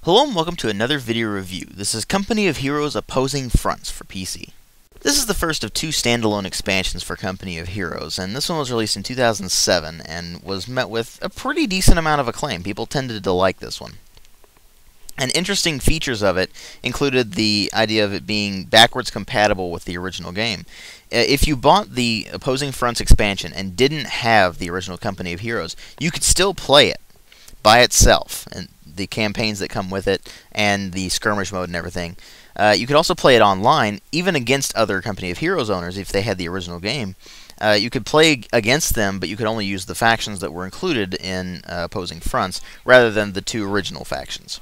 Hello and welcome to another video review. This is Company of Heroes Opposing Fronts for PC. This is the first of two standalone expansions for Company of Heroes, and this one was released in 2007 and was met with a pretty decent amount of acclaim. People tended to like this one. And interesting features of it included the idea of it being backwards compatible with the original game. If you bought the Opposing Fronts expansion and didn't have the original Company of Heroes, you could still play it by itself, and the campaigns that come with it, and the skirmish mode and everything. You could also play it online, even against other Company of Heroes owners if they had the original game. You could play against them, but you could only use the factions that were included in Opposing Fronts, rather than the two original factions.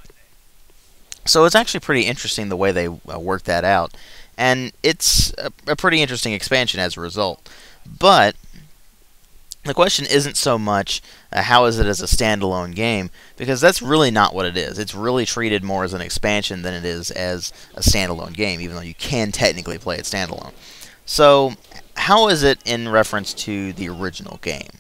So it's actually pretty interesting the way they worked that out, and it's a pretty interesting expansion as a result. But the question isn't so much how is it as a standalone game, because that's really not what it is. It's really treated more as an expansion than it is as a standalone game, even though you can technically play it standalone. So how is it in reference to the original game?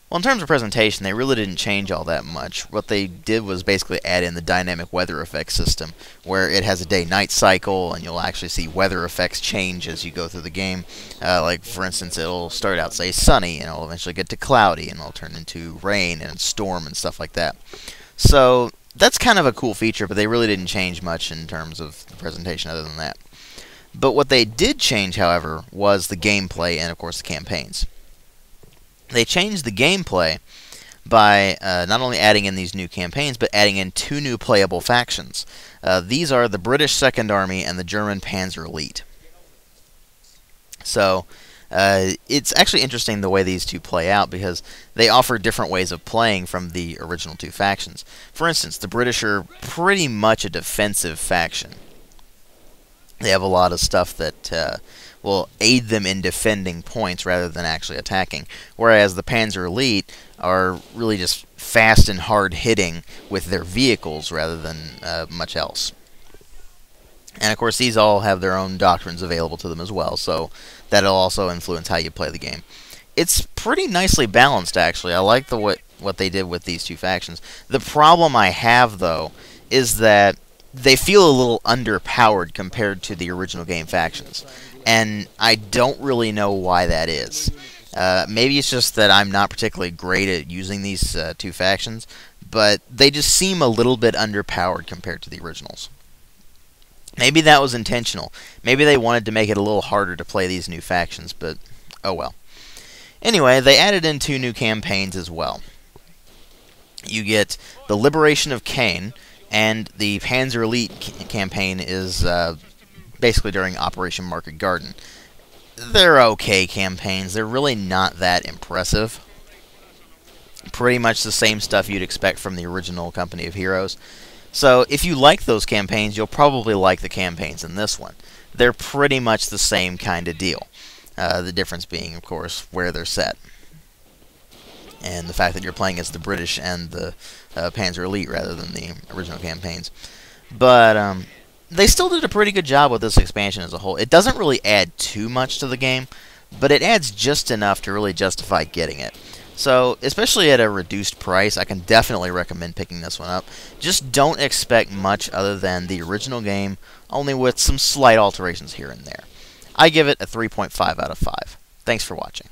Well, in terms of presentation, they really didn't change all that much. What they did was basically add in the dynamic weather effects system, where it has a day-night cycle, and you'll actually see weather effects change as you go through the game. Like, for instance, it'll start out, say, sunny, and it'll eventually get to cloudy, and it'll turn into rain and storm and stuff like that. So that's kind of a cool feature, but they really didn't change much in terms of the presentation other than that. But what they did change, however, was the gameplay and, of course, the campaigns. They changed the gameplay by not only adding in these new campaigns, but adding in two new playable factions. These are the British Second Army and the German Panzer Elite. So it's actually interesting the way these two play out, because they offer different ways of playing from the original two factions. For instance, the British are pretty much a defensive faction. They have a lot of stuff that will aid them in defending points rather than actually attacking, whereas the Panzer Elite are really just fast and hard-hitting with their vehicles rather than much else. And of course, these all have their own doctrines available to them as well, so that'll also influence how you play the game. It's pretty nicely balanced, actually. I like what they did with these two factions. The problem I have, though, is that they feel a little underpowered compared to the original game factions, and I don't really know why that is. Maybe it's just that I'm not particularly great at using these two factions, but they just seem a little bit underpowered compared to the originals. Maybe that was intentional. Maybe they wanted to make it a little harder to play these new factions, but oh well. Anyway, they added in two new campaigns as well. You get the Liberation of Caen, and the Panzer Elite campaign is basically during Operation Market Garden. They're okay campaigns. They're really not that impressive. Pretty much the same stuff you'd expect from the original Company of Heroes. So if you like those campaigns, you'll probably like the campaigns in this one. They're pretty much the same kind of deal. The difference being, of course, where they're set, and the fact that you're playing as the British and the Panzer Elite rather than the original campaigns. But they still did a pretty good job with this expansion as a whole. It doesn't really add too much to the game, but it adds just enough to really justify getting it. So, especially at a reduced price, I can definitely recommend picking this one up. Just don't expect much other than the original game, only with some slight alterations here and there. I give it a 3.5 out of 5. Thanks for watching.